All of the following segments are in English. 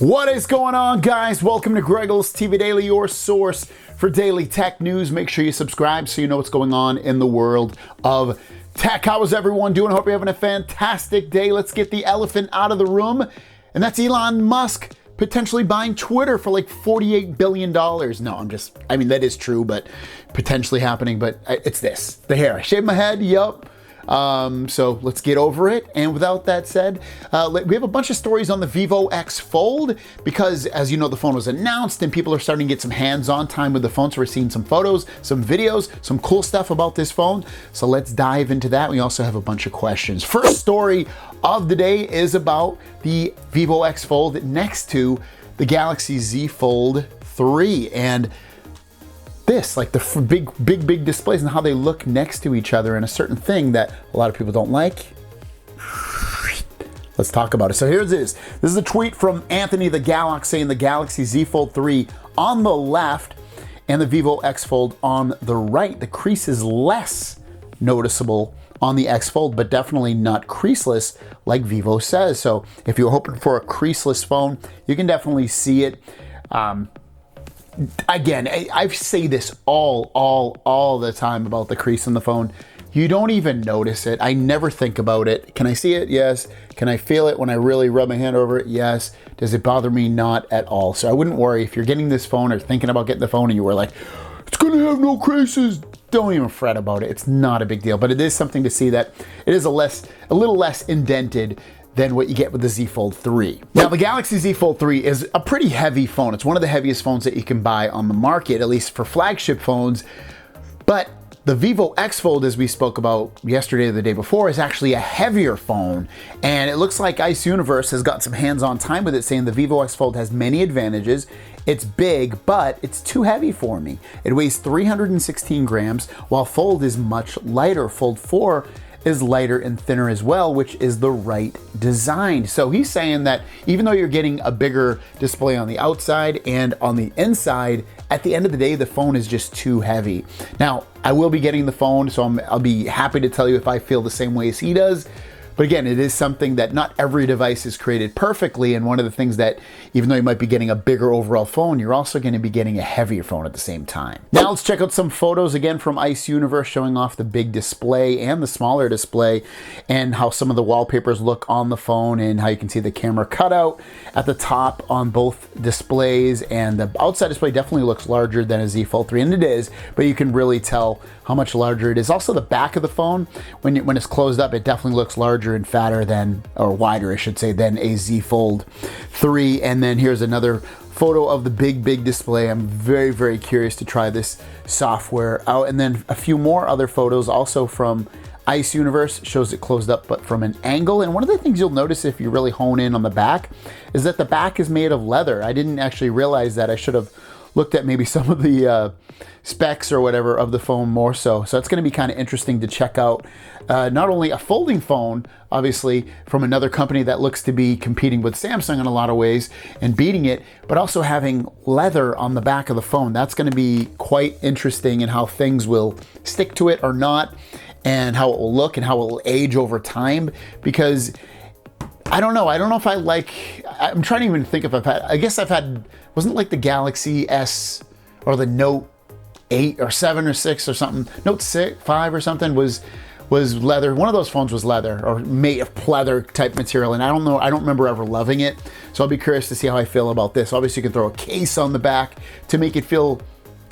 What is going on, guys? Welcome to Greggles TV Daily, your source for daily tech news. Make sure you subscribe so you know what's going on in the world of tech. How is everyone doing? Hope you're having a fantastic day. Let's get the elephant out of the room, and that's Elon Musk potentially buying Twitter for like $48 billion. No, I mean, that is true, but potentially happening, but it's this. The hair. I shaved my head, yup. So let's get over it. And without that said, we have a bunch of stories on the Vivo X Fold because, as you know, the phone was announced and people are starting to get some hands-on time with the phone. So we're seeing some photos, some videos, some cool stuff about this phone. So let's dive into that. We also have a bunch of questions. First story of the day is about the Vivo X Fold next to the Galaxy Z Fold 3. And this, like the big displays and how they look next to each other, and a certain thing that a lot of people don't like. Let's talk about it. So here it is. This is a tweet from Anthony the Galax saying the Galaxy Z Fold 3 on the left and the Vivo X Fold on the right. The crease is less noticeable on the X Fold, but definitely not creaseless like Vivo says. So if you're hoping for a creaseless phone, you can definitely see it. Again, I say this all the time about the crease in the phone. You don't even notice it. I never think about it. Can I see it? Yes. Can I feel it when I really rub my hand over it? Yes. Does it bother me? Not at all. So I wouldn't worry if you're getting this phone or thinking about getting the phone and you were like, it's gonna have no creases. Don't even fret about it. It's not a big deal, but it is something to see that it is a little less indented than what you get with the Z Fold 3. Now, the Galaxy Z Fold 3 is a pretty heavy phone. It's one of the heaviest phones that you can buy on the market, at least for flagship phones. But the Vivo X Fold, as we spoke about yesterday or the day before, is actually a heavier phone. And it looks like Ice Universe has got some hands-on time with it, saying the Vivo X Fold has many advantages. It's big, but it's too heavy for me. It weighs 316 grams, while Fold is much lighter. Fold 4 is lighter and thinner as well, which is the right design. So he's saying that even though you're getting a bigger display on the outside and on the inside, at the end of the day, the phone is just too heavy. Now, I will be getting the phone, so I'll be happy to tell you if I feel the same way as he does. But again, it is something that not every device is created perfectly, and one of the things that, even though you might be getting a bigger overall phone, you're also going to be getting a heavier phone at the same time. Now let's check out some photos again from Ice Universe showing off the big display and the smaller display and how some of the wallpapers look on the phone and how you can see the camera cutout at the top on both displays, and the outside display definitely looks larger than a Z Fold 3, and it is, but you can really tell how much larger it is. Also, the back of the phone, when it's closed up, it definitely looks larger and fatter than, or wider I should say, than a Z Fold 3. And then here's another photo of the big display. I'm very curious to try this software out. And then a few more other photos also from Ice Universe, shows it closed up but from an angle. And one of the things you'll notice if you really hone in on the back is that the back is made of leather. I didn't actually realize that. I should have looked at maybe some of the specs or whatever of the phone more so. So it's going to be kind of interesting to check out not only a folding phone, obviously, from another company that looks to be competing with Samsung in a lot of ways and beating it, but also having leather on the back of the phone. That's going to be quite interesting in how things will stick to it or not, and how it will look and how it will age over time, because I don't know if I like, I'm trying to even think if I guess I've had, wasn't like the Galaxy S or the Note 8 or 7 or 6 or something, Note 5 or something was leather. One of those phones was leather or made of pleather type material, and I don't know, I don't remember ever loving it. So I'll be curious to see how I feel about this. Obviously you can throw a case on the back to make it feel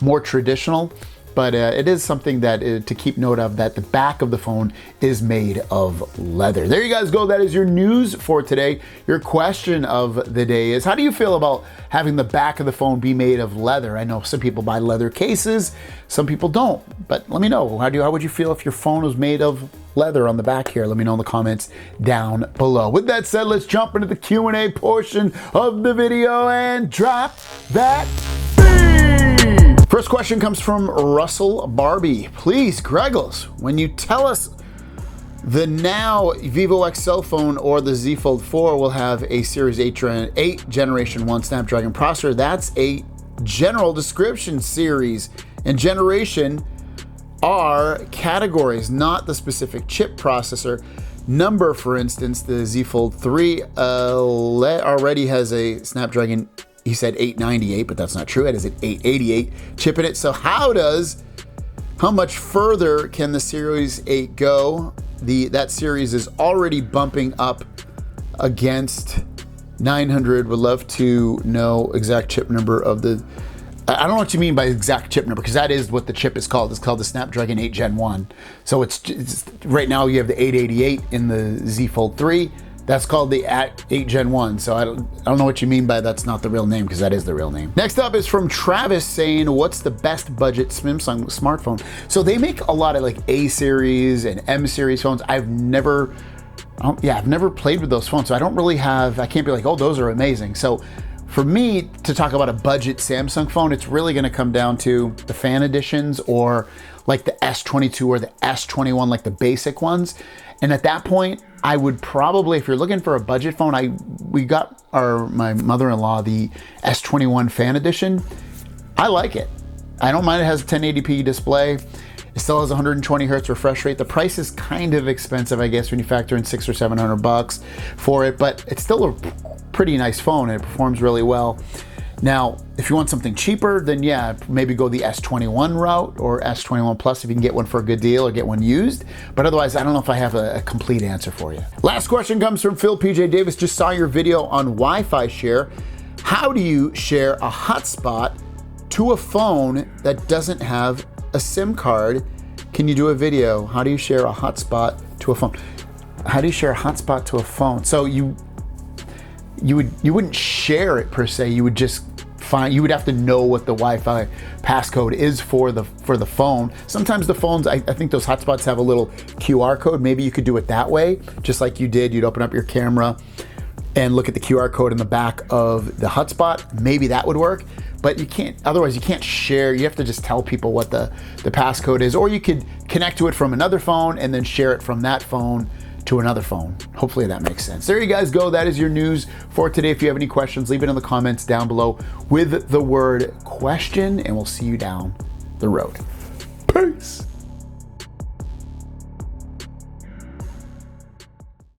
more traditional, but it is something that to keep note of, that the back of the phone is made of leather. There you guys go. That is your news for today. Your question of the day is, how do you feel about having the back of the phone be made of leather? I know some people buy leather cases, some people don't, but let me know. How would you feel if your phone was made of leather on the back here? Let me know in the comments down below. With that said, let's jump into the Q&A portion of the video and drop that beat. First question comes from Russell Barbie. Please, Greggles, when you tell us the now Vivo X cell phone or the Z Fold 4 will have a Series 8 Generation 1 Snapdragon processor, that's a general description. Series and generation are categories, not the specific chip processor. number, for instance, the Z Fold 3 already has a Snapdragon, he said 898, but that's not true. It is an 888 chip in it. So how much further can the Series 8 go? That series is already bumping up against 900. Would love to know exact chip number of the, I don't know what you mean by exact chip number, because that is what the chip is called. It's called the Snapdragon 8 Gen 1. So it's right now you have the 888 in the Z Fold 3. That's called the 8 Gen 1. So I don't know what you mean by that's not the real name, because that is the real name. Next up is from Travis saying, what's the best budget Samsung smartphone? So they make a lot of like A series and M series phones. I've never played with those phones. So I don't really have, I can't be like, oh, those are amazing. So for me to talk about a budget Samsung phone, it's really gonna come down to the fan editions or like the S22 or the S21, like the basic ones. And at that point, I would probably, if you're looking for a budget phone, we got my mother-in-law the S21 fan edition. I like it. I don't mind it has a 1080p display. It still has 120 hertz refresh rate. The price is kind of expensive, I guess, when you factor in $600 or $700 for it, but it's still a pretty nice phone and it performs really well. Now, if you want something cheaper, then yeah, maybe go the S21 route or S21 Plus if you can get one for a good deal or get one used. But otherwise, I don't know if I have a complete answer for you. Last question comes from Phil PJ Davis. Just saw your video on Wi-Fi share. How do you share a hotspot to a phone that doesn't have a SIM card? Can you do a video? How do you share a hotspot to a phone? How do you share a hotspot to a phone? So you wouldn't share it per se. You would just you would have to know what the Wi-Fi passcode is for the phone. Sometimes the phones, I think those hotspots have a little QR code. Maybe you could do it that way, just like you did. You'd open up your camera and look at the QR code in the back of the hotspot. Maybe that would work, but you can't, otherwise you can't share. You have to just tell people what the passcode is, or you could connect to it from another phone and then share it from that phone to another phone. Hopefully that makes sense. There you guys go. That is your news for today. If you have any questions, leave it in the comments down below with the word question, and we'll see you down the road. Peace.